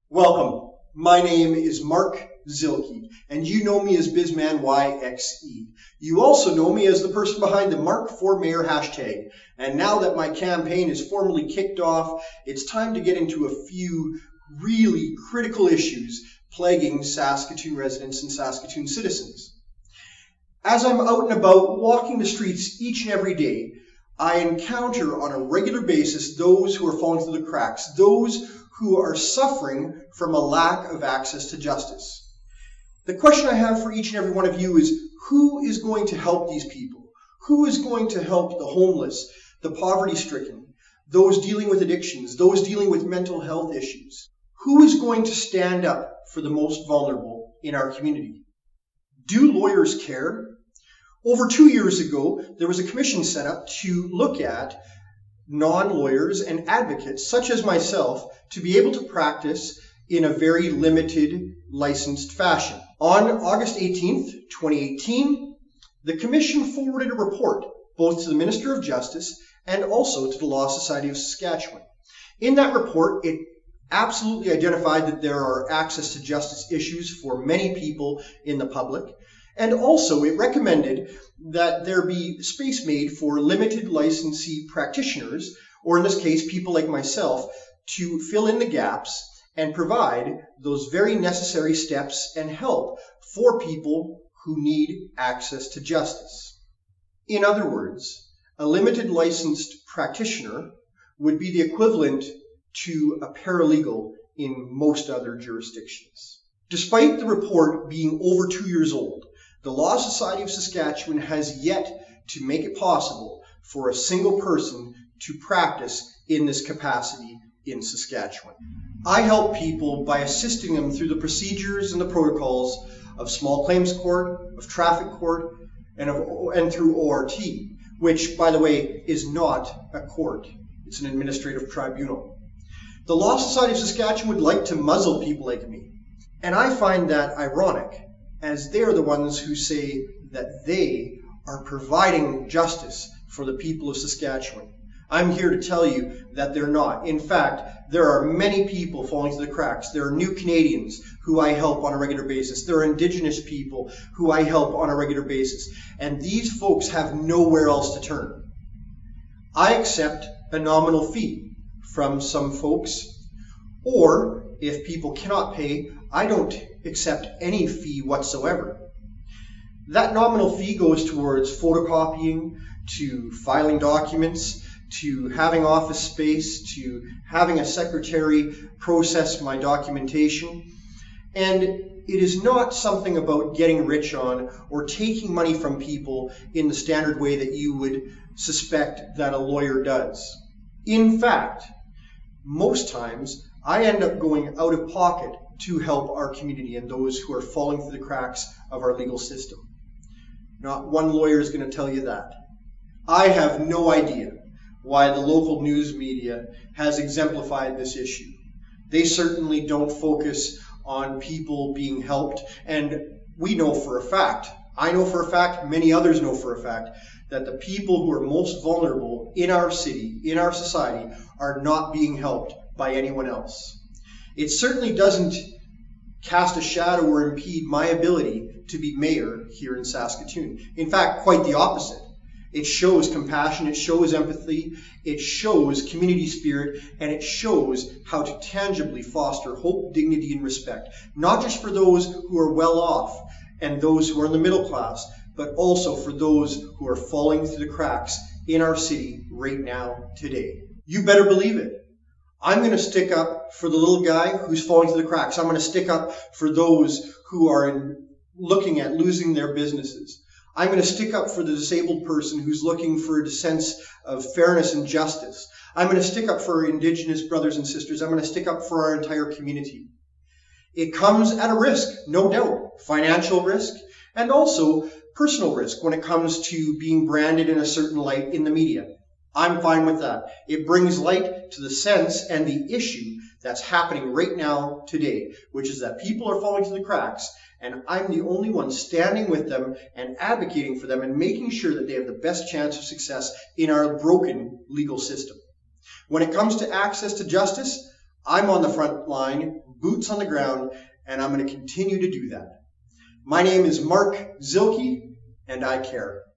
Welcome. My name is Mark Zilke, and you know me as Bizman YXE. You also know me as the person behind the Mark for Mayor hashtag. And now that my campaign is formally kicked off, it's time to get into a few really critical issues plaguing Saskatoon residents and Saskatoon citizens. As I'm out and about walking the streets each and every day, I encounter on a regular basis those who are falling through the cracks, those who are suffering from a lack of access to justice. The question I have for each and every one of you is, who is going to help these people? Who is going to help the homeless, the poverty-stricken, those dealing with addictions, those dealing with mental health issues? Who is going to stand up for the most vulnerable in our community? Do lawyers care? Over 2 years ago, there was a commission set up to look at non-lawyers and advocates, such as myself, to be able to practice in a very limited licensed fashion. On August 18th, 2018, the Commission forwarded a report both to the Minister of Justice and also to the Law Society of Saskatchewan. In that report, it absolutely identified that there are access to justice issues for many people in the public, and also it recommended that there be space made for limited licensee practitioners, or in this case, people like myself, to fill in the gaps and provide those very necessary steps and help for people who need access to justice. In other words, a limited licensed practitioner would be the equivalent to a paralegal in most other jurisdictions. Despite the report being over 2 years old, the Law Society of Saskatchewan has yet to make it possible for a single person to practice in this capacity in Saskatchewan. I help people by assisting them through the procedures and the protocols of small claims court, of traffic court, and through ORT, which, by the way, is not a court. It's an administrative tribunal. The Law Society of Saskatchewan would like to muzzle people like me, and I find that ironic, as they are the ones who say that they are providing justice for the people of Saskatchewan. I'm here to tell you that they're not. In fact, there are many people falling through the cracks. There are new Canadians who I help on a regular basis. There are Indigenous people who I help on a regular basis. And these folks have nowhere else to turn. I accept a nominal fee from some folks, or if people cannot pay, I don't accept any fee whatsoever. That nominal fee goes towards photocopying, to filing documents, to having office space, to having a secretary process my documentation. And it is not something about getting rich on or taking money from people in the standard way that you would suspect that a lawyer does. In fact, most times I end up going out of pocket to help our community and those who are falling through the cracks of our legal system. Not one lawyer is going to tell you that. I have no idea why the local news media has exemplified this issue. They certainly don't focus on people being helped, and we know for a fact, I know for a fact, many others know for a fact, that the people who are most vulnerable in our city, in our society, are not being helped by anyone else. It certainly doesn't cast a shadow or impede my ability to be mayor here in Saskatoon. In fact, quite the opposite. It shows compassion, it shows empathy, it shows community spirit, and it shows how to tangibly foster hope, dignity, and respect, not just for those who are well off and those who are in the middle class, but also for those who are falling through the cracks in our city right now, today. You better believe it. I'm going to stick up for the little guy who's falling through the cracks. I'm going to stick up for those who are looking at losing their businesses. I'm going to stick up for the disabled person who's looking for a sense of fairness and justice. I'm going to stick up for our Indigenous brothers and sisters. I'm going to stick up for our entire community. It comes at a risk, no doubt, financial risk, and also personal risk when it comes to being branded in a certain light in the media. I'm fine with that. It brings light to the sense and the issue that's happening right now today, which is that people are falling through the cracks, and I'm the only one standing with them and advocating for them and making sure that they have the best chance of success in our broken legal system. When it comes to access to justice, I'm on the front line, boots on the ground, and I'm going to continue to do that. My name is Mark Zilke, and I care.